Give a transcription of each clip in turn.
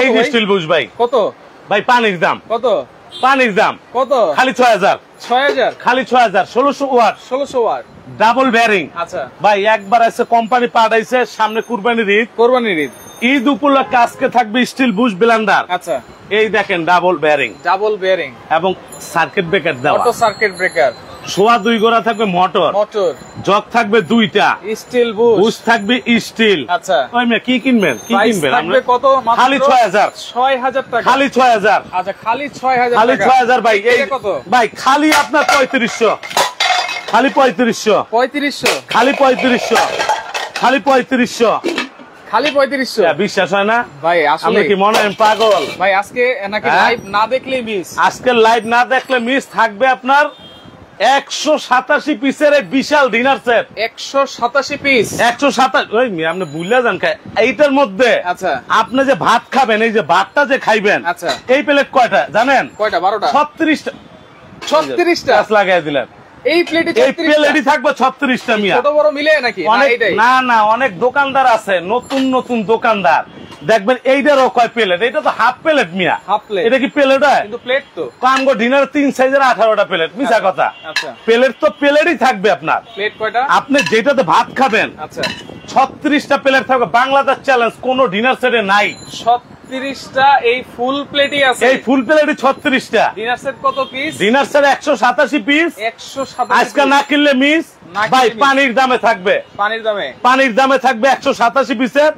King still Bush ভাই কত ভাই? পানির দাম কত? পানির দাম কত? খালি 6000। 6000 খালি 6000। 1600 ওয়াট। 1600 watt double bearing. আচ্ছা ভাই একবার আছে কোম্পানি পাঠাইছে, সামনে কুরবানির ঈদ। কোরবানির ঈদ ঈদ উপলক্ষে আজকে থাকবে স্টিল বুশ ব্লেন্ডার। আচ্ছা এই দেখেন ডাবল বেয়ারিং এবং সার্কিট ব্রেকার দেওয়া, অটো সার্কিট ব্রেকার। সোয়া 2 গোড়া থাকবে মোটর, জগ থাকবে 2টা, স্টিল বুশ থাকবে স্টিল। আচ্ছা ওই মে কি কিনবেন? কি কিনবেন? থাকবে কত? খালি 6000। 6000 টাকা। খালি 6000। আচ্ছা খালি 6000 খালি টাকা। 6000 ভাই। এই কত ভাই? খালি আপনার 3500। খালি 3500। 3500। খালি 3500। খালি 3500। খালি 3500। বিশ্বাস হয় না ভাই? আসলে আপনি কি মনে হয় পাগল? ভাই আজকে নাকি লাইভ না দেখলেই মিস। আজকে লাইভ না দেখলে মিস থাকবে আপনার 187 পিসের বিশাল ডিনার সেট। 187 পিস। 187। ওই আপনি ভুলে যান এইটার মধ্যে। আচ্ছা আপনি যে ভাত খাবেন, এই যে ভাতটা যে খাইবেন, আচ্ছা এই প্লেট কয়টা জানেন? কয়টা? 12টা। 36টা। 36টা লাগাই দিলেন। এই প্লেটে এই প্লেটই থাকবে 36টা মিয়া। ছোট বড় মিলে নাকি? না না, অনেক দোকানদার আছে, নতুন নতুন দোকানদার দেখবেন এইটারও কয় প্লেট। এটা তো হাফ প্লেট মিয়া। Half plate. এটা কি প্লেট হয়? কিন্তু প্লেট তো কামগো ডিনার 3 সাইজের 18টা প্লেট। মিছা কথা। আচ্ছা প্লেট তো প্লেটই থাকবে আপনার। প্লেট কয়টা? আপনি যেটাতে ভাত খাবেন, আচ্ছা 36টা প্লেট থাকবে। বাংলাদেশ চ্যালেঞ্জ কোন ডিনার সেটে নাই। 36টা এই ফুল প্লেটই আছে। এই ফুল প্লেটই 36টা। ডিনার সেট কত পিস? Dinner set 187 piece. 187 আজকে না কিনলে মিস। ভাই পানির দামে থাকবে। পানির দামে থাকবে 187 পিসের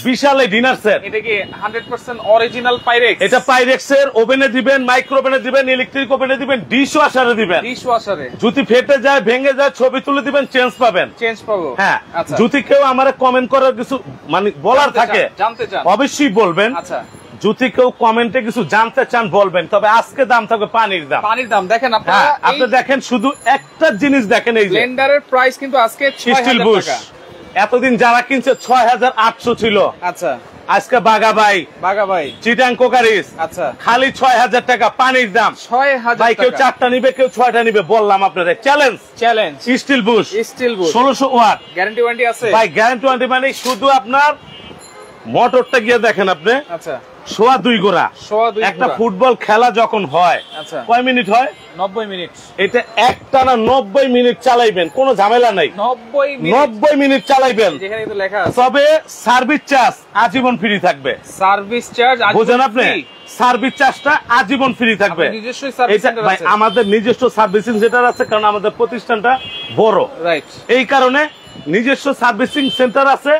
বিশাল এই ডিনার সেট। এটা কি 100% অরিজিনাল পাইরেক্স? এটা পাইরেক্স এর। ওভেনে দিবেন, মাইক্রো ওভেনে দিবেন, ইলেকট্রিক ওভেনে দিবেন, ডিশ ওয়াশারে দিবেন। ডিশ ওয়াশারে যদি ফেটে যায়, ভেঙে যায়, ছবি তুলে দিবেন, চেঞ্জ পাবেন। চেঞ্জ পাবো। হ্যাঁ। আচ্ছা যদি কেউ আমারে কমেন্ট করার কিছু মানে বলার থাকে, জানতে চান, অবশ্যই বলবেন। আচ্ছা যদি কেউ কমেন্টে কিছু জানতে চান বলবেন। তবে আজকে দাম থাকবে পানির দাম। পানির দাম দেখেন আপনারা। আপনি দেখেন, শুধু একটা জিনিস দেখেন, এই যে ব্লেন্ডারের প্রাইস কিন্তু আজকে স্টিল 6000 বুশ। টাকা। এতদিন যারা কিনছে 6800 ছিল। আচ্ছা আজকে বাগাবাই চিটাং কোকারিস, আচ্ছা খালি 6000 টাকা পানির দাম। 6000 ভাই কেউ 4টা নিবে, কেউ 6টা নিবে। বললাম আপনাদের challenge steel bush 1600 watt. Guarantee warranty আছে ভাই? গ্যারান্টি ওয়ারেন্টি মানে শুধু আপনার মোটরটা গিয়ে দেখেন আপনি। আচ্ছা সোয়া 2 গোড়া। একটা ফুটবল খেলা যখন হয়, আচ্ছা কয় মিনিট হয়? 90 মিনিট। এটা একটানা 90 মিনিট চালাইবেন, কোনো ঝামেলা নাই। 90 মিনিট চালাইবেন। যেখানে কিন্তু লেখা আছে। তবে সার্ভিস চার্জ আজীবন ফ্রি থাকবে। সার্ভিস চার্জ বুঝেন আপনি? সার্ভিস চার্জটা আজীবন ফ্রি থাকবে। নিজস্ব সার্ভিস সেন্টার আছে? আমাদের নিজস্ব সার্ভিসিং সেন্টার আছে, কারণ আমাদের প্রতিষ্ঠানটা বড়। রাইট। এই কারণে নিজস্ব সার্ভিসিং সেন্টার আছে।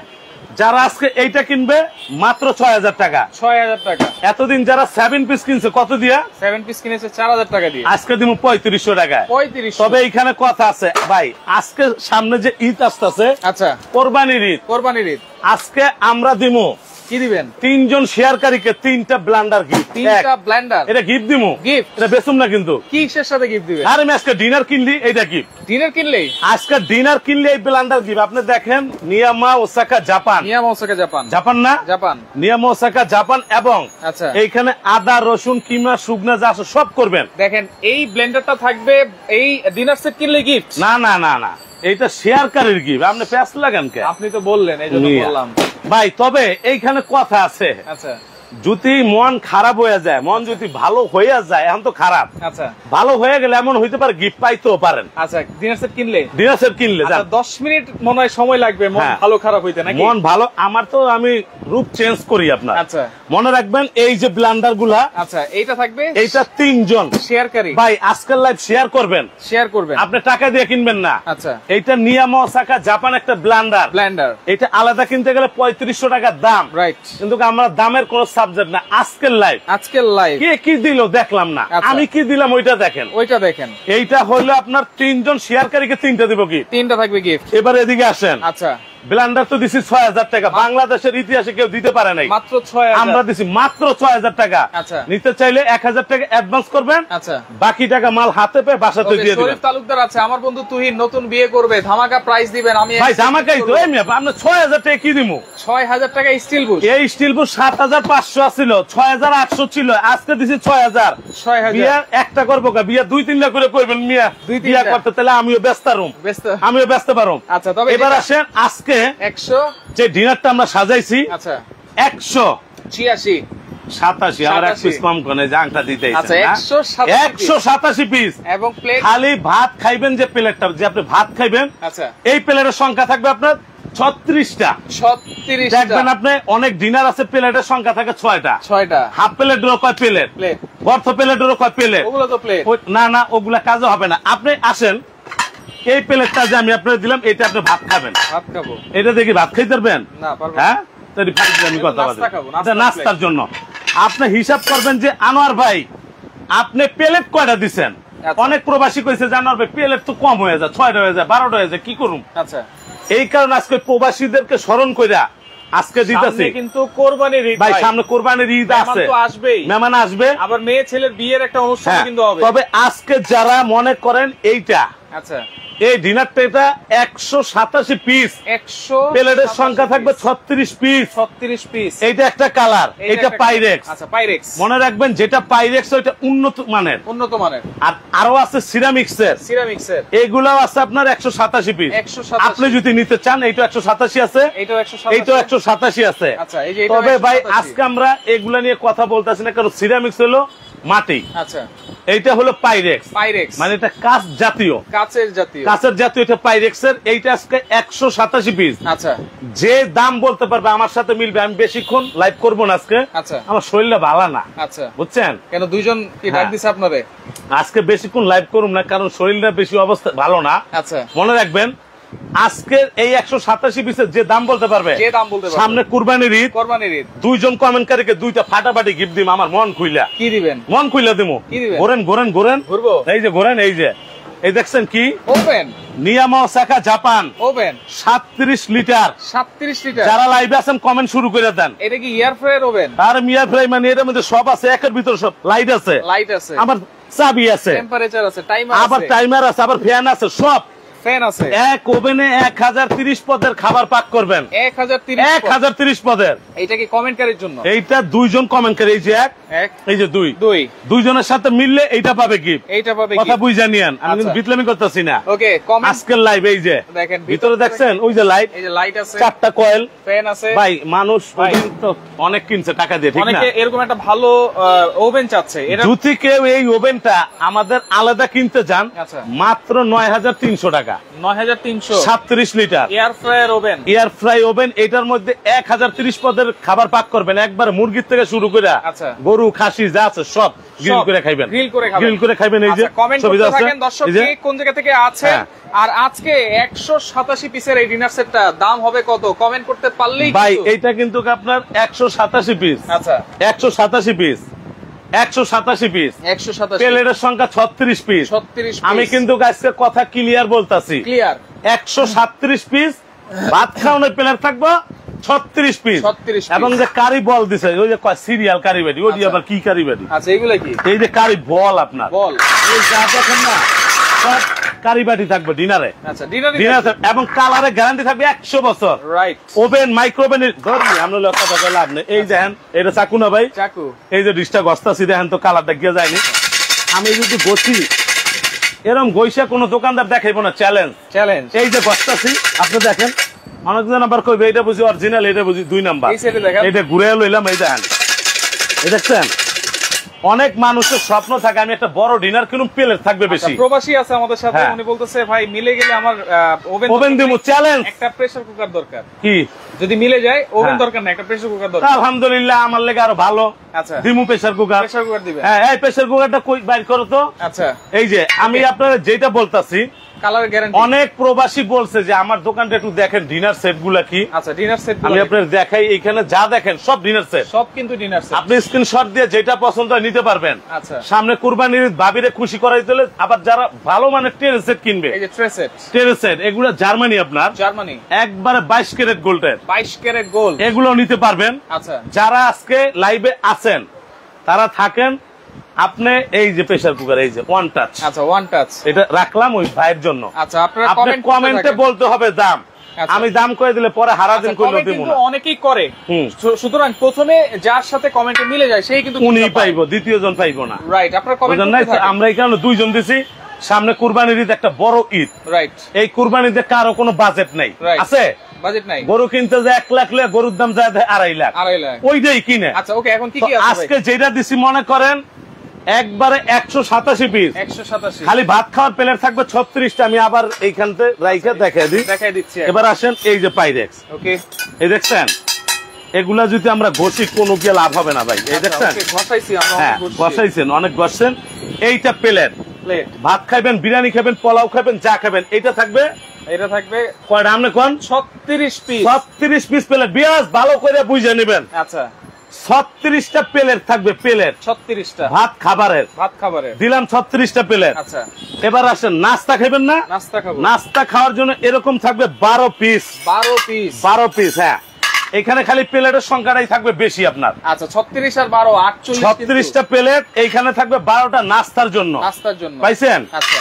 যারা আজকে এইটা কিনবে মাত্র 6000 টাকা। 6000 টাকা। এতদিন যারা 7 পিস কিনছে কত দিয়া? 7 পিস কিনেছে 4000 টাকা দিয়ে। আজকে দিব 3500 টাকায়। 3500। তবে এইখানে কথা আছে ভাই, আজকে সামনে যে ঈদ আসতেছে, আচ্ছা কোরবানির ঈদ, আজকে আমরা দিমু কি দিবেন? 3 জন শেয়ারকারীকে 3টা ব্লেন্ডার গিফট। 3টা ব্লেন্ডার। এটা গিফট দিমু। গিফট এটা বেচুম না কিন্তু। কিসের সাথে গিফট দিবেন? আরে আমি আজকে ডিনার কিনলি, এইটা গিফট। ডিনার কিনলেই? আজকে ডিনার কিনলে এই ব্লেন্ডার গিফট। আপনি দেখেন, নিয়ামা ওসাকা জাপান। জাপান না? জাপান। নিয়ামা ওসাকা জাপান। এবং আচ্ছা এইখানে আদা, রসুন, কিমা, শুকনা যা আছে সব করবেন। দেখেন এই ব্লেন্ডারটা থাকবে এই ডিনার সেট কিনলে গিফট। না না না না, এইটা শেয়ারকারীর গিফট। আপনি প্যাস লাগান কে? আপনি তো বললেন, এই জন্য বললাম ভাই। তবে এইখানে কথা আছে। আচ্ছা যদি মন খারাপ হয়ে যায়, মন যদি ভালো হয়ে যায়, এখন তো খারাপ, আচ্ছা ভালো হয়ে গেলে এমন হইতে পারে গিফট পাইতেও পারেন। আচ্ছা ডিনার সেট কিনলে? ডিনার সেট কিনলে 10 মিনিট মনে হয় সময় লাগবে মন ভালো খারাপ হইতে, নাকি? মন ভালো, আমার তো আমি রূপ চেঞ্জ করি আপনার। আচ্ছা মনে রাখবেন, এই যে ব্লেন্ডার গুলা, আচ্ছা এইটা থাকবে, এইটা 3 জন শেয়ারকারী। ভাই আজকের লাইভ শেয়ার করবেন, আপনি টাকা দিয়ে কিনবেন না। আচ্ছা এইটা নিয়ামা ওসাকা জাপান একটা ব্লেন্ডার। এটা আলাদা কিনতে গেলে 3500 টাকার দাম। রাইট। কিন্তু আমরা দামের কোন সাবজেক্ট না। আজকের লাইভ কে কি দিল দেখলাম না, আমি কি দিলাম ওইটা দেখেন। এইটা হলো আপনার 3 জন শেয়ারকারীকে 3টা দিব গিফট। 3টা থাকবে গিফট। এবার এদিকে আসেন। আচ্ছা ব্লেন্ডার তো দিছি 6000 টাকা, বাংলাদেশের ইতিহাসে কেউ দিতে পারে নাই। মাত্র 6000 আমরা দিছি মাত্র 6000 টাকা। আচ্ছা নিতে চাইলে 1000 টাকা অ্যাডভান্স করবেন। আচ্ছা বাকি টাকা মাল হাতে পেয়ে বাসাতে দিয়ে দিবেন। শরীফ তালুকদার আছে, আমার বন্ধু তুহিন নতুন বিয়ে করবে, ধামাকা প্রাইস দিবেন। আমি ভাই ধামাকাই তো। এই আপনি 6000 টাকা কি দিমু? 6000 টাকা স্টিল বুশ। এই স্টিল বুশ 7500 ছিল, 6800 ছিল, আজকে দিছি 6000। বিয়া একটা করবো কা? বিয়া 2-3টা করে করবেন মিয়া। বিয়া করতে তাহলে আমিও ব্যস্ত পারুম। আচ্ছা তবে এবার আসেন, আজকে 100 যে ডিনারটা আমরা সাজাইছি, আচ্ছা 186 87 আবার এক পিস কম করে জাংটা দিতে আচ্ছা 187 পিস এবং প্লেট খালি ভাত খাইবেন যে প্লেটটা যে আপনি ভাত খাইবেন আচ্ছা এই প্লেটের সংখ্যা থাকবে আপনার 36টা 36টা দেখবেন আপনি অনেক ডিনার আছে প্লেটের সংখ্যা থাকে 6টা হাফ প্লেটেরও কয় প্লেট অর্ধ প্লেটেরও কয় প্লেট ওগুলো তো প্লেট না না ওগুলা কাজও হবে না আপনি আসেন এই প্লেটটা যে আমি আপনাকে দিলাম এটা আপনি ভাত খাবেন ভাত খাবো এটা দেখি ভাত খাইতে পারবেন না পারবো হ্যাঁ তাহলে আমি কথা বলি এটা নাস্তার জন্য আপনি হিসাব করবেন যে আনোয়ার ভাই আপনি প্লেট কয়টা দিবেন অনেক প্রবাসী কইছে জানোয়ার ভাই প্লেট তো কম হয়ে যায় 6টা হয়ে যায় 12টা হয়ে যায় কি করুম আচ্ছা এই কারণে আজকে প্রবাসীদেরকে স্মরণ কইরা আজকে দিতেছি কিন্তু কোরবানির ঈদ ভাই সামনে কোরবানির ঈদ আছে মেহমান আসবে আবার মেয়ে ছেলের বিয়ের একটা অনুষ্ঠান কিন্তু হবে তবে আজকে যারা মনে করেন এইটা আচ্ছা এই ডিনারটা এটা 187 পিস 100 প্লেটের সংখ্যা থাকবে 36 পিস এইটা একটা কালার এটা পাইরেক্স আচ্ছা পাইরেক্স মনে রাখবেন যেটা পাইরেক্স ওইটা উন্নত মানের আর আরো আছে সিরামিক্সের এইগুলাও আছে আপনার 187 পিস আপনি যদি নিতে চান এইটা 187 আছে এইটাও 187 আছে তবে ভাই আজকে আমরা এগুলা নিয়ে কথা বলতেছি না কারণ সিরামিক্স হলো মাটি আচ্ছা এইটা হলো পাইরেক্স মানে এটা কাঁচের জাতীয় এটা পাইরেক্সের এইটা আজকে 187 পিস আচ্ছা যে দাম বলতে পারবে আমার সাথে মিলবে আমি বেশিক্ষণ লাইভ করবো না আজকে আচ্ছা আমার শরীরটা ভালো না আচ্ছা বুঝছেন কেন দুইজন কি ডাক দিছে আপনারে আজকে বেশিক্ষণ লাইভ করুম না কারণ শরীরটা বেশি অবস্থা ভালো না আচ্ছা মনে রাখবেন আজকে এই 187 পিসের যে দাম বলতে পারবে সামনে কুরবানির ঈদ দুইজন কমেন্টকারীকে দুইটা ফাটাফাটি গিফট দিম আমার মন খুইলা কি দিবেন মন খুইলা দিমু ঘোরেন ঘুরবো এই যে ঘোরেন এই যে এই দেখছেন কি ওপেন নিয়ামা ওসাকা জাপান ওপেন 37 লিটার যারা লাইভে আছেন কমেন্ট শুরু করে দেন এটা কি এয়ার ফ্রায়ার ওভেন আর এয়ার ফ্রাই মানে এর মধ্যে সব আছে একের ভিতর সব লাইট আছে আবার চাবি আছে টেম্পারেচার আছে টাইমার আছে আবার টাইমার আছে আবার ফ্যান আছে সব ফ্যান আছে এক ওভেনে 1030 পদের খাবার পাক করবেন 1030 পদের এইটা কি কমেন্টকারীর জন্য এইটা দুইজন কমেন্টকারী এই যে এক এই যে দুইজনের সাথে মিললে এইটা পাবে গিফট কথা বুঝ জানিয়েন আমি কিন্তু বিটলামি করতেছি না ওকে আজকের লাইভ এই যে দেখেন ভিতরে দেখছেন ওই যে লাইট এই যে লাইট আছে চারটা কয়েল ফ্যান আছে ভাই মানুষ তো অনেক কিনছে টাকা দিয়ে ঠিক না অনেকে এরকম একটা ভালো ওভেন চাচ্ছে যদি কেউ এই ওভেনটা আমাদের আলাদা কিনতে যান মাত্র 9300 টাকা 9337 লিটার এয়ার ফ্রাই ওভেন এটার মধ্যে 1030 পদের খাবার পাক করবেন একবার মুরগির থেকে শুরু করে গরু খাসি যা আছে সব গ্রিল করে খাইবেন এই যে কমেন্ট করতে থাকেন দর্শক কে কোন জায়গা থেকে আছে আর আজকে 187 পিসের এই ডিনার সেটটা দাম হবে কত কমেন্ট করতে পারলেই ভাই এইটা কিন্তু আপনার 187 পিস আচ্ছা 187 পিস 187 পিস প্লেটের সংখ্যা 36 পিস আমি কিন্তু আজকে কথা ক্লিয়ার বলতাছি 137 পিস ভাত খাওয়ানোর প্লেট থাকবো 36 পিস এবং যে কারি বল দিছে ওই যে সিরিয়াল কারি বাড়ি ওই আবার কি কারি বাড়ি আচ্ছা এইগুলা কি এই যে কারি বল আপনার বল এই যা দেখেন না সব কারি বাটি থাকবে ডিনারে আচ্ছা ডিনারে এবং কালারে গ্যারান্টি থাকবে 100 বছর রাইট ওভেন মাইক্রোওভেনের ধরি আমরা লোক কথা লাভ নেই এই দেখেন এটা চাকু না ভাই চাকু এই যে ডিশটা গস্তাছি দেখেন তো কালারটা গিয়ে যায়নি আমি যদি বসি এরকম গইসা কোন দোকানদার দেখাইবো না চ্যালেঞ্জ এই যে গস্তাছি আপনি দেখেন অনেকজন আবার কইবে এটা বুঝি অরিজিনাল এটা বুঝি 2 নাম্বার এটা ঘুরে লইলাম এই দেখেন এই দেখছেন অনেক মানুষের স্বপ্ন থাকে আমি একটা বড় ডিনার কিনুম প্লেট থাকবে বেশি প্রবাসী আছে আমাদের সাথে উনি বলতেছে ভাই মিলে গেলে আমার ওভেন দিমু চ্যালেঞ্জ একটা প্রেসার কুকার দরকার কি যদি মিলে যায় ওভেন দরকার না একটা প্রেসার কুকার দরকার আলহামদুলিল্লাহ আমার লাগি আরো ভালো আচ্ছা দিমু প্রেসার কুকার দিবেন হ্যাঁ এই প্রেসার কুকারটা কই বাইর করো তো আচ্ছা এই যে আমি আপনাদের যেটা বলতাছি কালার গ্যারান্টি অনেক প্রবাসী বলছে যে আমার দোকানটা একটু দেখেন ডিনার সেট গুলা কি আচ্ছা ডিনার সেট আমি আপনাদের দেখাই এখানে যা দেখেন সব ডিনার সেট সব কিন্তু ডিনার সেট আপনি স্ক্রিনশট দিয়ে যেটা পছন্দ হয় নিতে পারবেন আচ্ছা সামনে কুরবানির ভাবিরে খুশি করাই দিলে আবার যারা ভালো মানের ট্রে সেট কিনবে এই যে ট্রে সেট এগুলো জার্মানি আপনার জার্মানি একবারে 22 ক্যারেট গোল্ডের 22 ক্যারেট গোল্ড এগুলো নিতে পারবেন আচ্ছা যারা আজকে লাইভে আছেন তারা থাকেন আপনি এই যে প্রেসার কুকার এই যে ওয়ান টাচ আচ্ছা ওয়ান টাচ এটা রাখলাম ওই ভাইয়ের জন্য আচ্ছা আপনারা কমেন্টে বলতে হবে দাম আমি দাম করে দিলে পরে হারা দিন কইলো দেব না অনেকেই করে সুতরাং প্রথমে যার সাথে কমেন্টে মিলে যায় সেই কিন্তু উনি পাইবো দ্বিতীয় জন পাইবো না রাইট আপনারা কমেন্ট আমরা এখানে দুইজন দিছি সামনে কুরবানির ঈদ একটা বড় ঈদ রাইট এই কুরবানিতে কারো কোনো বাজেট নাই আছে বাজেট নাই, গরু কিনতে যায় 1 লাখ, গরুর দাম যায় 2.5 লাখ, ওইটাই কিনে। আচ্ছা ওকে, এখন কি কি আছে আজকে যেটা দিছি মনে করেন একবারে 187 পিস, 187, খালি ভাত খাওয়ার প্লেট থাকবে 36টা। আমি আবার এইখানতে রাইখা দেখাই দিচ্ছি। এবার আসেন এই যে পাইরেক্স, ওকে, এই দেখছেন এগুলা যদি আমরা ঘষি কোনো কি লাভ হবে না ভাই। এই দেখছেন ঘষাইছেন, অনেক ঘষছেন। এইটা প্লেট, ভাত খাইবেন, বিরিয়ানি খাবেন, পোলাও খাবেন, যা খাবেন এটা থাকবে। এটা থাকবে কয়টা আপনি কোন? 36 পিস, 36 পিস প্লেট। বিয়াস ভালো করে বুঝে নেবেন। আচ্ছা 36টা প্লেট থাকবে, প্লেট 36টা ভাত খাবারের দিলাম 36টা প্লেট। আচ্ছা এবার আসেন নাস্তা খাবেন না? নাস্তা খাবো। নাস্তা খাওয়ার জন্য এরকম থাকবে 12 পিস, 12 পিস। হ্যাঁ, এখানে খালি প্লেটের সংখ্যাটাই থাকবে বেশি আপনার। আচ্ছা 36 আর 12 48, 36টা প্লেট। এইখানে থাকবে 12টা নাস্তার জন্য, পাইছেন? আচ্ছা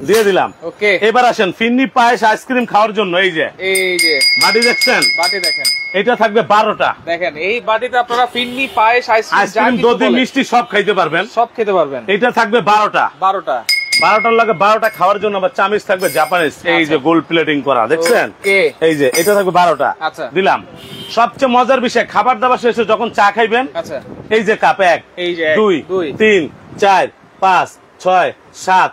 দিয়ে দিলাম। ওকে, এবার আসেন ফিন্নি পায়েস আইসক্রিম খাওয়ার জন্য এই যে বাটি দেখছেন, বাটি দেখেন, এটা থাকবে 12টা। দেখেন এই বাটিতে আপনারা ফিন্নি পায়েস আইসক্রিম দধি মিষ্টি সব খাইতে পারবেন, সব খেতে পারবেন। এটা থাকবে 12টা। 12টার লাগে 12টা খাওয়ার জন্য আবার চামিচ থাকবে জাপানিজ, এই যে গোল্ড প্লেটিং করা দেখছেন, এই যে এটা থাকবে 12টা। আচ্ছা দিলাম। সবচেয়ে মজার বিষয়, খাবার দাবার শেষে যখন চা খাইবেন, আচ্ছা এই যে কাপ 1 2 3 4 5 6 7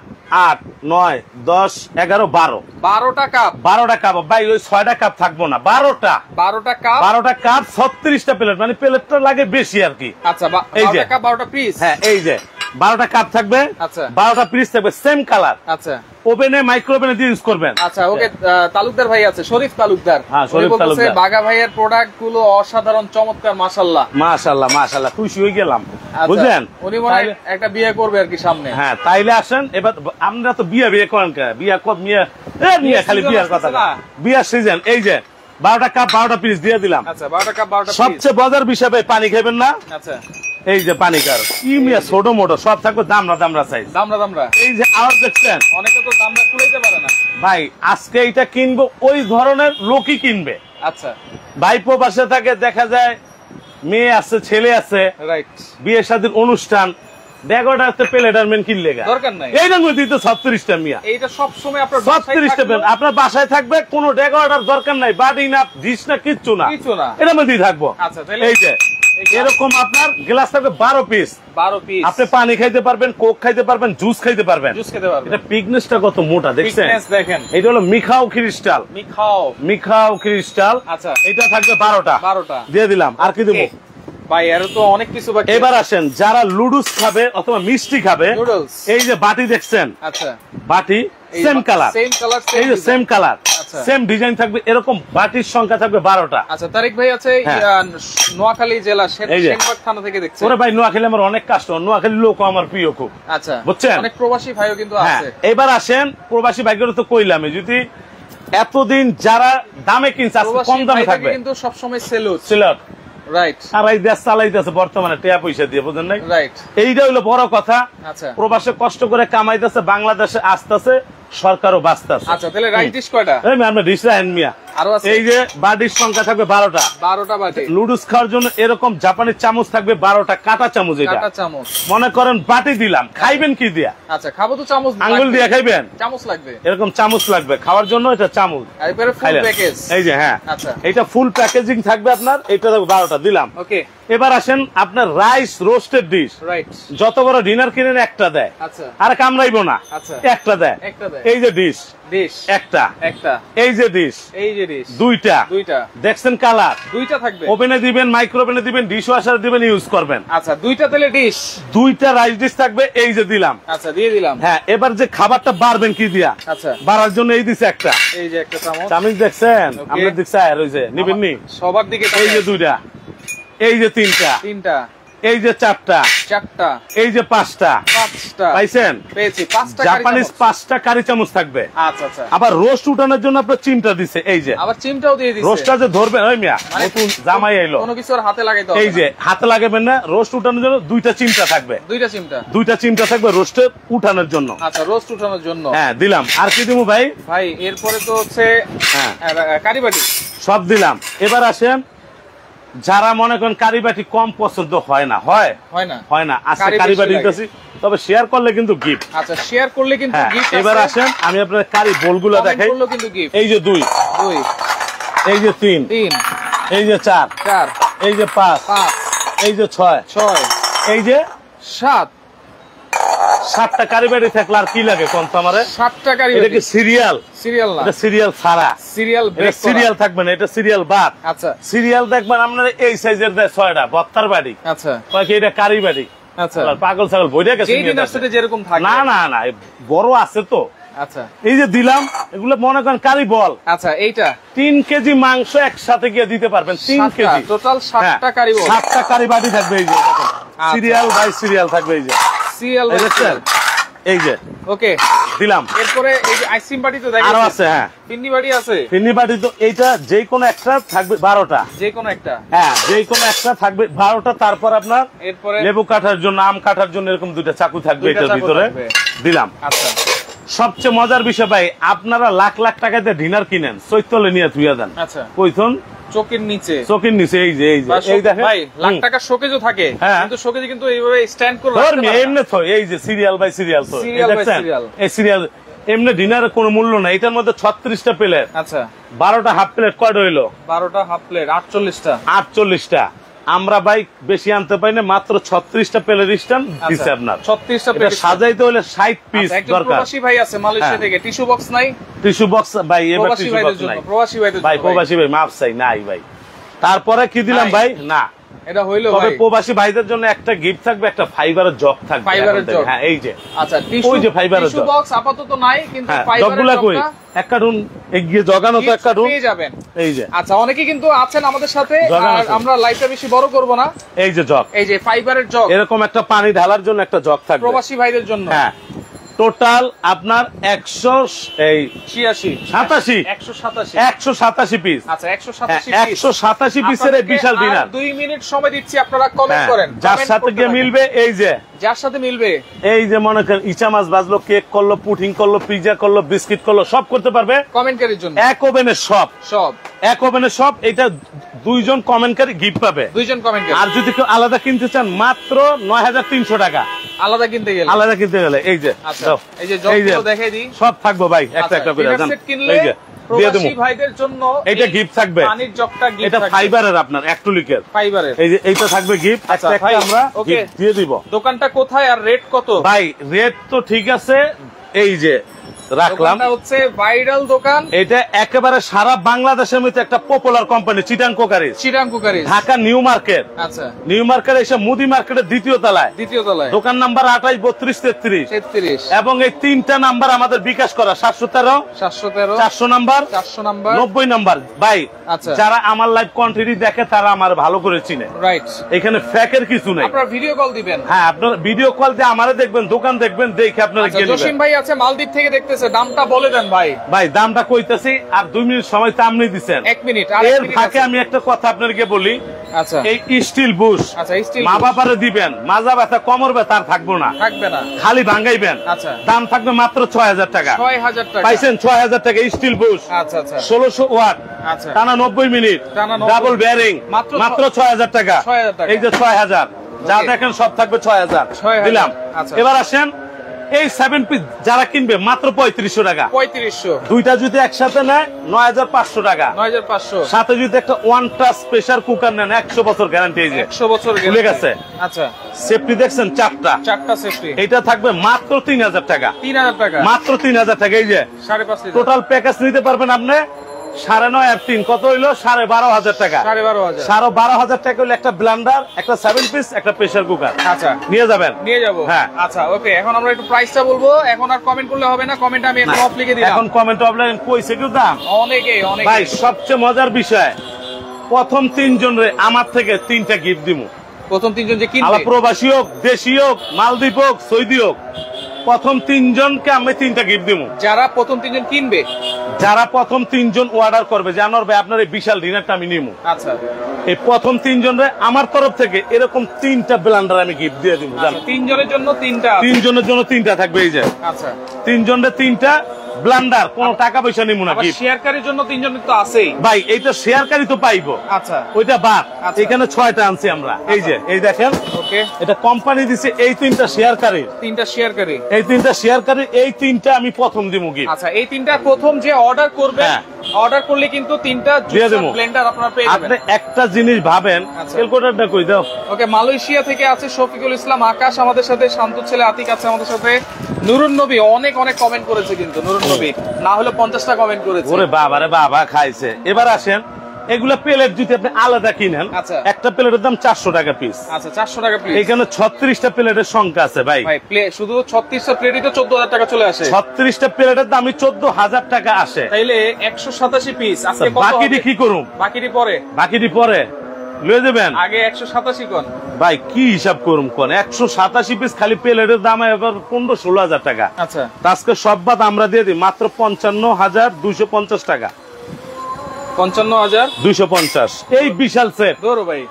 8 9 10 11 12টা কাপ, 12টা কাপ ভাই। ওই 6টা কাপ থাকবো না, 12টা কাপ 36টা প্লেট, মানে প্লেটটা লাগে বেশি আর কি। আচ্ছা 12টা কাপ 12টা পিস। হ্যাঁ, এই যে 12টা কাপ থাকবে, আচ্ছা 12টা পিস থাকবে সেম কালার। আচ্ছা ওভেনে মাইক্রোওভেনে দিয়ে ইউজ করবেন। আচ্ছা ওকে, তালুকদার ভাই আছে, শরীফ তালুকদার। হ্যাঁ, শরীফ তালুকদার। বাঘা ভাইয়ের প্রোডাক্ট গুলো অসাধারণ, চমৎকার, মাশাআল্লাহ মাশাআল্লাহ মাশাআল্লাহ, খুশি হয়ে গেলাম। বুঝলেন, উনি মনে হয় একটা বিয়ে করবে আর কি সামনে। হ্যাঁ, তাইলে আসেন। এবার আমরা তো বিয়ে করেন কে? বিয়ে কব মিয়া খালি বিয়ার কথা না, বিয়ার সিজন। এই যে 12টা কাপ 12টা পিস দিয়ে দিলাম। আচ্ছা 12টা কাপ 12টা পিস। সবচেয়ে মজার বিষয় ভাই, পানি খাবেন না? আচ্ছা এই যে পানি কার কি মিয়া, ছোট মোটো সব থাকবে দামরা সাইজ, দামরা। এই যে আওয়াজ দেখছেন, অনেকে তো দামরা কুলাইতে পারে না ভাই। আজকে এটা কিনবো, ওই ধরনের লোকই কিনবে। আচ্ছা ভাইপো বাসা থাকে, দেখা যায় মেয়ে আছে, ছেলে আছে, রাইট, বিয়ে শাদীর অনুষ্ঠান, ডেগোটা আছে, প্লেটার মেন কিনলে দরকার নাই। এই রঙ দিতে 36টা মিয়া, এইটা সব সময় আপনার 36টা আপনার বাসায় থাকবে, কোনো ডেগোটার দরকার নাই, বাটি না, ডিশ না, কিচ্ছু না, এটার মধ্যেই থাকবো। আচ্ছা এই যে এরকম আপনার গ্লাস থাকবে 12 পিস। আপনি পানি খাইতে পারবেন, কোক খাইতে পারবেন, জুস খাইতে পারবেন। এটা পিকনেসটা কত মোটা দেখছেন, এটা হলো মিখাও ক্রিস্টাল। আচ্ছা এটা থাকবে 12টা দিয়ে দিলাম। আর কি দেবো ভাই? এর তো অনেক কিছু বাকি। এবার আসেন, যারা লুডুস খাবে অথবা মিষ্টি খাবে, এই যে বাটি দেখছেন, আচ্ছা বাটি সেম কালার, এই যে সেম কালার, সেম ডিজাইন থাকবে। এরকম বাটির সংখ্যা থাকবে 12টা। আচ্ছা তারিক ভাই আছে নোয়াখালী জেলা সেনবাগ থানা থেকে দেখছে। ওরে ভাই, নোয়াখালী আমার অনেক কাস্টমার, নোয়াখালী লোক আমার প্রিয় খুব। আচ্ছা বুঝছেন, অনেক প্রবাসী ভাইও কিন্তু আছে। এবার আসেন, প্রবাসী ভাইগুলো তো কইলামই, যদি এতদিন যারা দামে কিনছে আজকে কম দামে থাকবে, কিন্তু সবসময় সেলুট রাইট। আর এই দেশ চালাইতেছে বর্তমানে টাকা পয়সা দিয়ে, বুঝেন নাই? রাইট, এইটা হইলো বড় কথা। আচ্ছা প্রবাসে কষ্ট করে কামাইতেছে, বাংলাদেশে আসতেছে, সরকারও বাঁচতেছে। আচ্ছা তাহলে রাইট ডিশ কয়টা? আমরা ডিশ রাখেন মিয়া, এই যে বাটির সংখ্যা থাকবে 12টা বাটি। লুডুস খাওয়ার জন্য এরকম জাপানি চামচ থাকবে 12টা, কাঁটা চামচ। এটা মনে করেন বাটি দিলাম, খাইবেন কি দিয়া? আচ্ছা খাবো তো চামচ, আঙ্গুল দিয়ে খাইবেন? চামচ লাগবে, এরকম চামচ লাগবে খাওয়ার জন্য, এটা চামচ। এই যে হ্যাঁ, এটা ফুল প্যাকেজিং থাকবে আপনার। এটা 12টা দিলাম। ওকে, এবার আসেন আপনার রাইস রোস্টেড ডিশ। যত বড় ডিনার কিনেন একটা দেয়, আর কামড়াইবো না, একটা দেয়। এই যে ডিশ একটা, এই যে ডিশ দুইটা, দেখছেন কালার দুইটা থাকবে। ওভেনে দিবেন, মাইক্রোওভেনে দিবেন, ডিশ ওয়াশারে দিবেন, ইউজ করবেন। আচ্ছা দুইটা তেলে ডিশ, দুইটা রাইস ডিশ থাকবে। এই যে দিলাম, আচ্ছা দিয়ে দিলাম। হ্যাঁ, এবার যে খাবারটা বাড়বেন কি দিয়া? আচ্ছা বাড়ার জন্য এই দিছে একটা, এই যে একটা চামচ দেখছেন, আমরা দেখছি আর ওই যে নিবেন নি সবার দিকে। এই যে দুইটা, এই যে তিনটা, এই যে চারটা, এই যে পাঁচটা, পাইছেন? জাপানিজ 5টা কারি চামচ থাকবে। আচ্ছা আচ্ছা, আবার রোস্ট উঠানোর জন্য আপনার চিমটা দিছে। এই যে আবার চিমটাও দিয়ে দিছে, রোস্টটা যে ধরবেন। ওই মিয়া নতুন জামাই আইলো, কোনো কিছু হাতে লাগাইতে হবে না। এই যে হাতে লাগাবেন না, রোস্ট উঠানোর জন্য দুইটা চিমটা থাকবে, দুইটা চিমটা থাকবে রোস্টে উঠানোর জন্য। আচ্ছা রোস্ট উঠানোর জন্য, হ্যাঁ দিলাম। আর কি দিমু ভাই? ভাই এরপরে তো হচ্ছে কারি বাটি সব দিলাম। এবার আসেন, যারা মনে করেন কারিবাটি কম পছন্দ হয় না, হয় না আজকে কারিবাটি দিতেছি, তবে শেয়ার করলে কিন্তু গিফট। আচ্ছা শেয়ার করলে কিন্তু গিফট। এবার আসেন, আমি আপনাদের কারি বোলগুলো দেখাই। এই যে দুই, এই যে 3, এই যে 4, এই যে 5, এই যে 6, এই যে 7। 7টা কারিবাড়ি থাকলে আর কি লাগে কোন তো আমারে? 7টা কারিবাড়ি। এটা কি সিরিয়াল? সিরিয়াল না, এটা সিরিয়াল ছাড়া। সিরিয়াল থাকবে না, এটা সিরিয়াল বাদ। আচ্ছা, সিরিয়াল দেখবেন আপনারা এই সাইজের দেয় 6টা বত্তার বাড়ি। আচ্ছা, কয় কি এটা কারিবাড়ি? আচ্ছা, পাগল ছাগল বইটা গেছে। এই ডিনারসেটে যেরকম থাকে না না না, বড় আছে তো। আচ্ছা, এই যে দিলাম, এগুলো মনে করেন কারি বল। আচ্ছা, এইটা 3 কেজি মাংস একসাথে গিয়ে দিতে পারবেন। 3 কেজি টোটাল 7টা কারি বল, 7টা কারি বাটি থাকবে। এই যে সিরিয়াল বাই সিরিয়াল থাকবে। এই যে সিরিয়াল বাই সিরিয়াল। এই যে ওকে দিলাম। এরপরে এই যে আইসক্রিম বাটি তো দেখেন আরো আছে। হ্যাঁ, ফিন্নি বাটি আছে। ফিন্নি বাটি তো এইটা যে কোনো একটা থাকবে 12টা। যে কোনো একটা, হ্যাঁ, যে কোনো একটা থাকবে 12টা। তারপর আপনার এরপরে লেবু কাটার জন্য, আম কাটার জন্য এরকম 2টা চাকু থাকবে এটার ভিতরে দিলাম। আচ্ছা, সবচেয়ে মজার বিষয় ভাই, আপনারা লাখ লাখ টাকাতে ডিনার কিনেন, চৈতলে নিয়ে ধুইয়া দেন। আচ্ছা, কইথন চোখের নিচে, চোখের নিচে। এই যে এই দেখেন ভাই, লাখ টাকা শোকেজও থাকে, কিন্তু শোকেজে কিন্তু এইভাবে স্ট্যান্ড করে রাখতে পারে এমনি তো। এই যে সিরিয়াল বাই সিরিয়াল তো, এই সিরিয়াল এমনি ডিনারে কোনো মূল্য নাই। এটার মধ্যে 36টা প্লেট। আচ্ছা, 12টা হাফ প্লেট কয়টা হইলো? 12টা হাফ প্লেট 48টা। 48টা আমরা ভাই বেশি আনতে পারি না, মাত্র 36টা প্লেট স্ট্যান্ড দিছে আপনার। 36টা প্লেট সাজাইতে হলে 60 পিস দরকার। প্রবাসী ভাই আছে মালয়েশিয়া থেকে, টিস্যু বক্স নাই? টিস্যু বক্স ভাই এবার টিস্যু বক্স নাই। প্রবাসী ভাইদের ভাই, প্রবাসী ভাই মাফ চাই নাই ভাই। তারপরে কি দিলাম ভাই? না, এটা হইলো ভাই। তবে প্রবাসী ভাইদের জন্য একটা গিফট থাকবে, একটা ফাইবারের জগ থাকবে। ফাইবারের জগ, হ্যাঁ, এই যে। আচ্ছা, ওই যে ফাইবারের জগ। টিস্যু বক্স আপাতত নাই, কিন্তু ফাইবারের জগটা একটা রুম এগিয়ে জগানো তো একটা রুম পেয়ে যাবেন। এই যে আচ্ছা, অনেকে কিন্তু আছেন আমাদের সাথে, আর আমরা লাইভটা বেশি বড় করব না। এই যে জগ, এই যে ফাইবারের জগ, এরকম একটা পানি ঢালার জন্য একটা জগ থাকবে প্রবাসী ভাইদের জন্য। হ্যাঁ, টোটাল আপনার 187 পিস। আচ্ছা, 187 পিসের এই বিশাল ডিনার। 2 মিনিট সময় দিচ্ছি, আপনারা কমেন্ট করেন যার সাথে গিয়ে মিলবে। এই যে যার সাথে মিলবে, এই যে মনে করেন ইচা মাছ ভাজলো, কেক করলো, পুডিং করলো, পিজা করলো, বিস্কিট করলো, সব করতে পারবে কমেন্টকারীর জন্য। এক ওভেনে সব এক ওভেনে সব। এটা 2 জন কমেন্টকারী গিফট পাবে, 2 জন কমেন্টকারী। আর যদি কেউ আলাদা কিনতে চান, মাত্র 9300 টাকা আলাদা কিনতে গেলে। এই যে এই যে জগগুলো দেখাই দিই, সব থাকবে ভাই, একটা একটা করে জান। এই যে প্রবাসী ভাইদের জন্য এটা গিফট থাকবে, পানির জগটা গিফট। এটা ফাইবারের, আপনার অ্যাক্রিলিকের ফাইবারের। এই যে এইটা থাকবে গিফট, একটা আমরা গিফট দিয়ে দিব। দোকানটা কোথায় আর রেট কত? ভাই রেট তো ঠিক আছে, এই যে রাখলাম, হচ্ছে ভাইরাল দোকান। এটা একেবারে সারা বাংলাদেশের মধ্যে একটা popular company, Chittagong crockeries. Dhaka new market. আচ্ছা, নিউ মার্কেট এসে মুদি মার্কেটের দ্বিতীয় তলায় দোকান নাম্বার 28, 32, 33। এবং এই 3টা নাম্বার আমাদের বিকাশ করা, 713, 400 নাম্বার, 90 নাম্বার। ভাই যারা আমার লাইভ কন্টিনিউ দেখে তারা আমার ভালো করে চিনে। রাইট, এখানে ফেকের কিছু নাই। আপনারা ভিডিও কল দিবেন। হ্যাঁ, আপনারা ভিডিও কল দিয়ে আমারে দেখবেন, দোকান দেখবেন, দেখে আপনারা গিয়ে নেবেন। জসিম ভাই আছে মালদ্বীপ থেকে দেখতেছে, দামটা বলে দেন ভাই। ভাই দামটা কইতেছি, আর 2 মিনিট সময় তো আপনি দিচ্ছেন। 1 মিনিট। এর ফাঁকে আমি একটা কথা আপনাদেরকে বলি। আচ্ছা, এই স্টিল বুশ, আচ্ছা, স্টিল মা বাবারে দিবেন, মাজা ব্যথা, কোমর ব্যথা আর থাকবে না, খালি ভাঙাইবেন। আচ্ছা, দাম থাকবে মাত্র 6000 টাকা। 6000 টাকা পাইছেন, 6000 টাকা স্টিল বুশ। আচ্ছা আচ্ছা, 1600 ওয়াট। আচ্ছা, টানা 90 মিনিট, ডাবল বেয়ারিং, মাত্র 6000 টাকা। এই যে 6000, যা দেখেন সব থাকবে 6000 দিলাম। এবার আসেন, এই 7 পিস যারা কিনবে মাত্র 3500 টাকা। 3500 দুইটা যদি একসাথে নেয় 9500 টাকা। 9500 সাথে যদি একটা ওয়ান টাচ প্রেসার কুকার নেন 100 বছর গ্যারান্টি। এই যে 100 বছর ভুলে গেছে। আচ্ছা, সেফটি দেখছেন 4টা সেফটি। এটা থাকবে মাত্র 3000 টাকা। 3000 টাকা, মাত্র 3000 টাকা। এই যে 5.5 লিটার টোটাল প্যাকেজ নিতে পারবেন আপনি। 9.5 আর 3 কত হইলো? 12,500 টাকা। 12,500 টাকা হইলো একটা ব্লেন্ডার, একটা 7 পিস, একটা প্রেসার কুকার। আচ্ছা, নিয়ে যাবেন? নিয়ে যাব। হ্যাঁ, আচ্ছা, ওকে। এখন আমরা একটু প্রাইসটা বলবো। এখন আর কমেন্ট করলে হবে না, কমেন্ট আমি একটু অফ লিখে দিলাম। এখন কমেন্ট অফলাইন কইছে কি দাম? অনেকে ভাই, সবচেয়ে মজার বিষয়, প্রথম 3 জনরে আমার থেকে 3টা গিফট দিমু। প্রথম 3 জন যে কিনবে, প্রবাসী হোক, দেশি হোক, মালদ্বীপ হোক, সৌদি হোক, প্রথম 3 জনকে আমি 3টা গিফট দিমু। যারা প্রথম 3 জন কিনবে, যারা প্রথম 3 জন অর্ডার করবে, জানোর ভাই আপনার এই বিশাল ডিনারটা আমি নিমু। আচ্ছা, এই প্রথম 3 জনরে আমার তরফ থেকে এরকম 3টা ব্লেন্ডার আমি গিফট দিয়ে দিব। 3 জনের জন্য 3টা, 3 জনের জন্য 3টা থাকবে। এই যে আচ্ছা, 3 জনের 3টা ব্লেন্ডার, কোন টাকা পয়সা নিমু না। শেয়ারকারীর জন্য 3 জনের তো আছেই ভাই, এইটা শেয়ারকারী তো পাইবো। আচ্ছা, ওইটা বাদ। এখানে 6টা আনছি আমরা। এই যে এই দেখেন, ওকে, এটা কোম্পানি দিছে। এই 3টা শেয়ারকারী, 3টা শেয়ারকারী, এই 3টা শেয়ারকারী, এই 3টা আমি প্রথম দিমু গিফট। আচ্ছা, এই 3টা প্রথম যে অর্ডার করবে অর্ডার করলে কিন্তু 3টা জুসার ব্লেন্ডার আপনারা পেয়ে যাবেন। আপনি একটা জিনিস ভাবেন, ক্যালকুলেটরটা কই দাও। ওকে, মালয়েশিয়া থেকে আছে শফিকুল ইসলাম আকাশ আমাদের সাথে, শান্ত ছেলে আতিক আছে আমাদের সাথে, নুরুন নবী অনেক কমেন্ট করেছে, কিন্তু নুরুন নবী না হলে 50টা কমেন্ট করেছে। ওরে বাবা রে বাবা, খাইছে। এবার আসেন, এগুলা প্লেট যদি আপনি আলাদা কিনেন, একটা প্লেটের দাম 400 টাকা পিস। আচ্ছা, 400 টাকা পিস। এখানে 36টা প্লেটের সংখ্যা আছে ভাই। ভাই শুধু 36টা প্লেটই তো 14000 টাকা চলে আসে। 36টা প্লেটের দামই 14000 টাকা আসে। তাইলে 187 পিস। আজকে কত বাকিটি কি করুম? বাকিটি পরে লয়ে যাবেন, আগে 187 কোন ভাই কি হিসাব করুম কোন? 187 পিস খালি প্লেটের দাম এবার 15-16 টাকা। আচ্ছা, আজকে সব বাদ আমরা দিয়ে দিই মাত্র 55,250 টাকা। 55,250 এই বিশাল সেট। ধরো ভাই,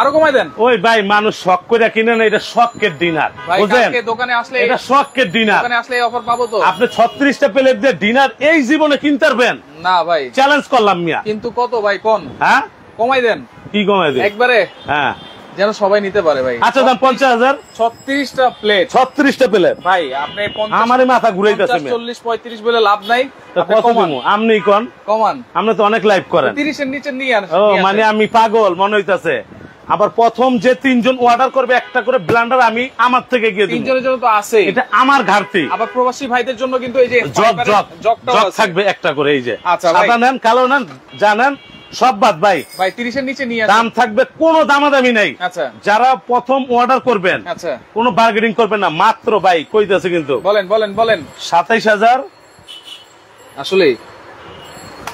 আরো কমাই দেন। ওই ভাই মানুষ শখ করে কিনে না, এটা শখের ডিনার, বুঝলেন? দোকানে আসলে এটা শখের ডিনার, দোকানে আসলে অফার পাবো তো। আপনি 36টা প্লেট দিয়ে ডিনার এই জীবনে কিনতে পারবেন না ভাই? চ্যালেঞ্জ করলাম মিয়া। কিন্তু কত ভাই কোন? হ্যাঁ, কমাই দেন। কি কমাই দেন একবারে? হ্যাঁ, যেন সবাই নিতে পারে ভাই। আচ্ছা দাম 50,000। 36টা প্লেট, 36টা প্লেট ভাই আপনি 50, আমারই মাথা ঘুরাইতেছে। 40, 35 বলে লাভ নাই। কত দিমু? আপনি কোন কমান, আপনি তো অনেক লাইভ করেন। 30 এর নিচে নিয়ে আসেন। ও মানে আমি পাগল মনে হইতাছে। আবার প্রথম যে 3 জন অর্ডার করবে একটা করে ব্লেন্ডার আমি আমার থেকে গিয়ে দিই। 3 জনের জন্য তো আছে, এটা আমার ঘাটতি। আবার প্রবাসী ভাইদের জন্য কিন্তু এই যে জগ থাকবে একটা করে, এই যে আচ্ছা সাদা নেন কালো নেন জানেন সব বাদ ভাই। 30 এর নিচে নিয়ে আসেন। দাম থাকবে, কোনো দামাদামি নাই। আচ্ছা, যারা প্রথম অর্ডার করবেন, আচ্ছা কোনো বার্গেনিং করবেন না, মাত্র ভাই কইতাছে কিন্তু। বলেন 27,000। আসলে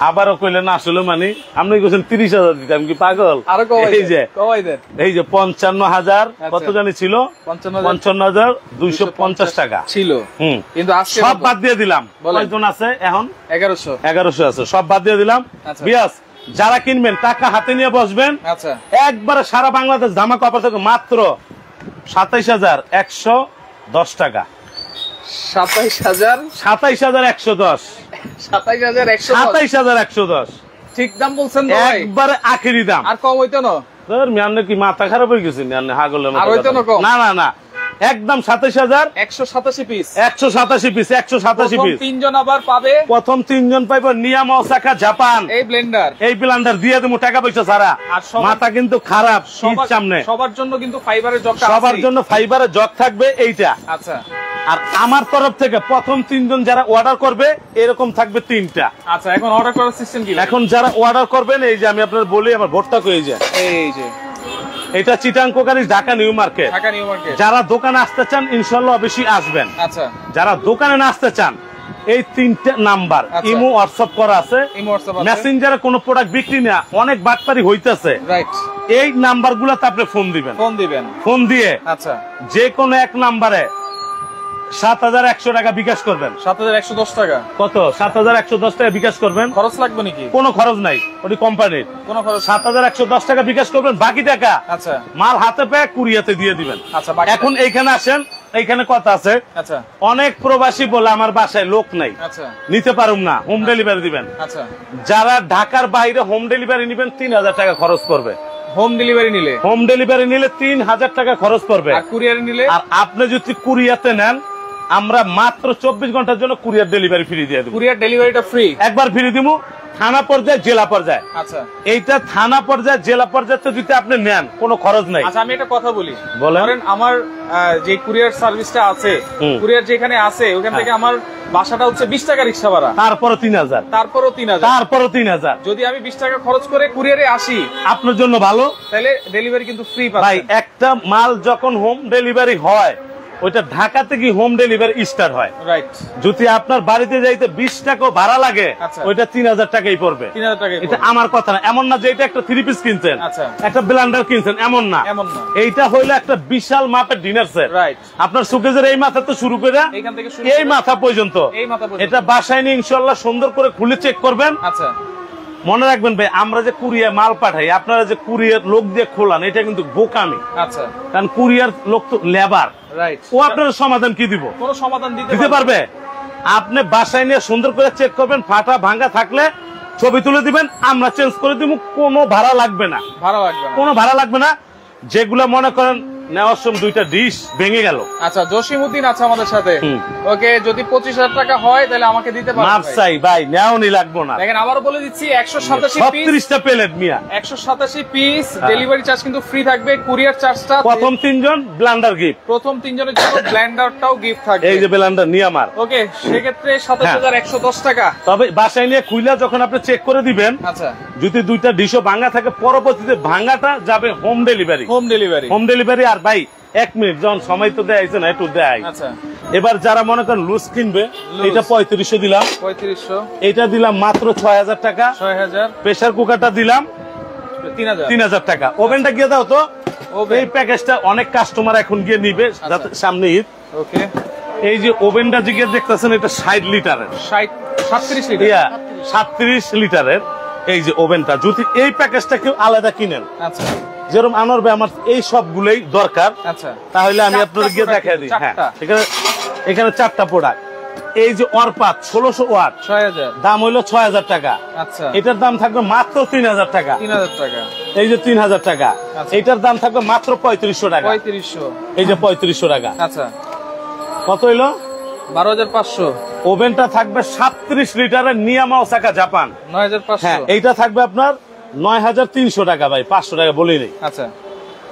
আবারও কইলেন আসলে মানে আপনি কইছেন 30,000 দিতে, আমি কি পাগল? আরো এই যে 55,000 কত জানি ছিল, 55,250 টাকা ছিল। কিন্তু আজকে সব বাদ দিয়ে দিলাম। কয়জন আছে এখন? 1100 আছে, সব বাদ দিয়ে দিলাম। বিয়াস, যারা কিনবেন টাকা হাতে নিয়ে বসবেন। আচ্ছা, একবারে সারা বাংলাদেশ ধামাকা অফার থেকে মাত্র 27,110 টাকা। 27,110। 27,110 ঠিক দাম বলছেন তো ভাই? একবারে আখেরি দাম। আর কম হইতো না? মিয়ান্নে কি মাথা খারাপ হয়ে গেছে? হাগলের আর হইতো না কম? না না না, একদম 27,187 পিস। 187 piece, 187 piece. 3 জন আবার পাবে, প্রথম 3 জন পাইব নিয়ামা ওসাকা জাপান এই ব্লেন্ডার দিয়ে দেবো টাকা পয়সা ছাড়া। আর মাথা কিন্তু খারাপ, সামনে সবার জন্য কিন্তু ফাইবারের জগ, সবার জন্য ফাইবারের জগ থাকবে এইটা। আচ্ছা, আর আমার তরফ থেকে প্রথম 3 জন যারা অর্ডার করবে এরকম থাকবে 3টা। আচ্ছা, এখন অর্ডার করার সিস্টেম কি? এখন যারা অর্ডার করবেন, এই যে আমি আপনাদের বলি, আমার ভোটটা কই যায়, এই যে এটা Chittagong crockeries, Dhaka new market. যারা দোকানে আসতে চান ইনশাআল্লাহ অবশ্যই আসবেন। আচ্ছা, যারা দোকানে না আসতে চান, এই 3টা নাম্বার ইমো হোয়াটসঅ্যাপ করা আছে। মেসেঞ্জারে কোনো প্রোডাক্ট বিক্রি না, অনেক বাটপারি হইতেছে, রাইট। এই নাম্বারগুলোতে আপনি ফোন দিবেন। ফোন দিয়ে আচ্ছা, যে কোনো এক নাম্বারে 7,100 টাকা বিকাশ করবেন। 7,110 টাকা? কত? 7,110 টাকা বিকাশ করবেন। খরচ লাগবে নাকি? কোনো খরচ নাই, ওটি কোম্পানির কোনো খরচ। 7,110 টাকা বিকাশ করবেন, বাকি টাকা আচ্ছা মাল হাতে পেয়ে কুরিয়াতে দিয়ে দিবেন। আচ্ছা, এখন এইখানে আসেন, এইখানে কথা আছে। আচ্ছা, অনেক প্রবাসী বলে আমার বাসায় লোক নাই, আচ্ছা নিতে পারুম না, হোম ডেলিভারি দিবেন। আচ্ছা, যারা ঢাকার বাইরে হোম ডেলিভারি নিবেন 3,000 টাকা খরচ করবে। হোম ডেলিভারি নিলে 3,000 টাকা খরচ করবে। আর কুরিয়ারে নিলে? আর আপনি যদি কুরিয়াতে নেন, আমরা মাত্র 24 ঘন্টার জন্য কুরিয়ার ডেলিভারি ফ্রি দিয়ে দেব। কুরিয়ার ডেলিভারিটা ফ্রি, একবার ফ্রি দিমু। থানা পর্যায়ে, জেলা পর্যায়ে। আচ্ছা, এইটা থানা পর্যায়ে, জেলা পর্যায়ে যদি আপনি নেন কোনো খরচ নাই। আচ্ছা, আমি একটা কথা বলি, বলেন। আমার যে কুরিয়ার সার্ভিসটা আছে, কুরিয়ার যেখানে আছে ওখান থেকে আমার বাসাটা হচ্ছে 20 টাকা রিক্সা ভাড়া, তারপরও 3,000, তারপরও 3,000। যদি আমি 20 টাকা খরচ করে কুরিয়ারে আসি, আপনার জন্য ভালো, তাহলে ডেলিভারি কিন্তু ফ্রি পাবেন। ভাই একটা মাল যখন হোম ডেলিভারি হয়, ওইটা ঢাকা থেকে হোম ডেলিভারি স্টার্ট হয়, রাইট। যদি আপনার বাড়িতে যাইতে 20 টাকা ভাড়া লাগে, ওইটা 3,000 টাকাই পড়বে। 3,000 টাকা। এটা আমার কথা না, এমন না যে এটা একটা 3 পিস কিনছেন, আচ্ছা একটা ব্লেন্ডার কিনছেন, এমন না। এইটা হইলো একটা বিশাল মাপের ডিনার সেট, রাইট। আপনার সুকেজের এই মাথা তো শুরু করে এইখান থেকে এই মাথা পর্যন্ত, এটা বাসায় নিয়ে ইনশাআল্লাহ সুন্দর করে খুলে চেক করবেন। আচ্ছা, মনে রাখবেন ভাই, আমরা যে কুরিয়ার মাল পাঠাই, আপনারা যে কুরিয়ার লোক দিয়ে খোলান, এটা কিন্তু বোকামি। আচ্ছা, কারণ কুরিয়ার লোক তো লেবার, রাইট। ও আপনার সমাধান কি দিব? কোনো সমাধান দিতে পারবে? আপনি বাসায় নিয়ে সুন্দর করে চেক করবেন, ফাটা ভাঙা থাকলে ছবি তুলে দিবেন, আমরা চেঞ্জ করে দিব, কোনো ভাড়া লাগবে না, কোনো ভাড়া লাগবে না। যেগুলো মনে করেন নেওয়ার সময় 2টা ডিশ ভেঙে গেল। আচ্ছা, জসিমউদ্দিন আছে আমাদের সাথে। ওকে, যদি 25,000 টাকা হয় তাহলে আমাকে দিতে পারবেন? মাপ চাই ভাই, নেওনি লাগবো না। দেখেন আবারও বলে দিচ্ছি, 187 পিস, 36টা প্লেট মিয়া, 187 পিস। ডেলিভারি চার্জ কিন্তু ফ্রি থাকবে, কুরিয়ার চার্জটা প্রথম 3 জন ব্লেন্ডার গিফট, প্রথম 3 জনের জন্য ব্লেন্ডারটাও গিফট থাকবে। এই যে ব্লেন্ডার নিয়ে আমার। ওকে, সেক্ষেত্রে 27,110 টাকা। তবে বাসায় নিয়ে খুইলা যখন আপনি চেক করে দিবেন, আচ্ছা, যদি 2টা ডিশও ভাঙা থাকে পরবর্তীতে ভাঙাটা যাবে home delivery. Home delivery, home delivery. আর ভাই 1 মিনিট, যখন সময় তো দেয় না, একটু দেয়। আচ্ছা, এবার যারা মনে করেন লুজ কিনবে, এটা 3500 দিলাম, 3500, এটা দিলাম মাত্র 6000 টাকা, 6000, প্রেসার কুকারটা দিলাম 3000 টাকা। ওভেনটা গিয়ে দাও তো, এই প্যাকেজটা অনেক কাস্টমার এখন গিয়ে নিবে, যাতে সামনে ঈদ। ওকে, এই যে ওভেনটা জিগে দেখতেছেন, এটা 60 লিটারের, 37 লিটার, 37 লিটারের এই যে ওভেনটা। যদি এই প্যাকেজটা কেউ আলাদা কিনেন, আচ্ছা, যেরকম আনোয়ার ভাই আমার এই সবগুলোই দরকার, আচ্ছা, তাহলে আমি আপনাদের গিয়ে দেখাই দিই। হ্যাঁ, এখানে 4টা প্রোডাক্ট। এই যে অরপাত 1600 ওয়াট, 6000, দাম হইলো 6000 টাকা। আচ্ছা, এটার দাম থাকবে মাত্র 3000 টাকা। 3000 টাকা, এই যে 3000 টাকা। আচ্ছা। এটার দাম থাকবে মাত্র 3500 টাকা। 3500, এই যে 3500 টাকা। আচ্ছা, কত হইলো? 12500। ওভেনটা থাকবে 37 লিটারের নিয়ামা ওসাকা জাপান, 9500। হ্যাঁ, এইটা থাকবে আপনার 9300 টাকা ভাই, 500 টাকা বলি নেই। আচ্ছা,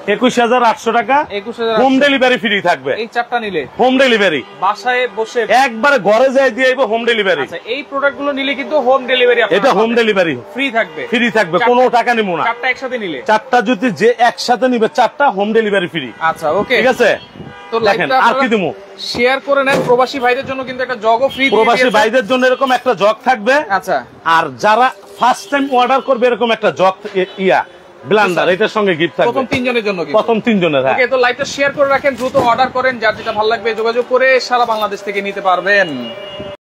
21800 টাকা। 21000। হোম ডেলিভারি ফ্রি থাকবে। এই 4টা নিলে হোম ডেলিভারি বাসায় বসে একবারে ঘরে যাই দিয়ে আইবো, হোম ডেলিভারি। আচ্ছা, এই প্রোডাক্টগুলো নিলে কিন্তু হোম ডেলিভারি এটা হোম ডেলিভারি ফ্রি থাকবে, ফ্রি থাকবে, কোনো টাকা নিব না। 4টা একসাথে নিলে, 4টা যদি যে একসাথে নিবে 4টা হোম ডেলিভারি ফ্রি। আচ্ছা, ওকে, ঠিক আছে। তো দেখেন আর কি দিমু, শেয়ার করে নেন। প্রবাসী ভাইদের জন্য কিন্তু একটা জগও ফ্রি, প্রবাসী ভাইদের জন্য এরকম একটা জগ থাকবে। আচ্ছা, আর যারা ফার্স্ট টাইম অর্ডার করবে, এরকম একটা জগ ব্লেন্ডার এটার সঙ্গে গিফট থাকবে, প্রথম 3 জনের জন্য। প্রথম 3 জনের। ওকে, তো লাইভটা শেয়ার করে রাখেন, দ্রুত অর্ডার করেন, যার যেটা ভালো লাগবে যোগাযোগ করে সারা বাংলাদেশ থেকে নিতে পারবেন।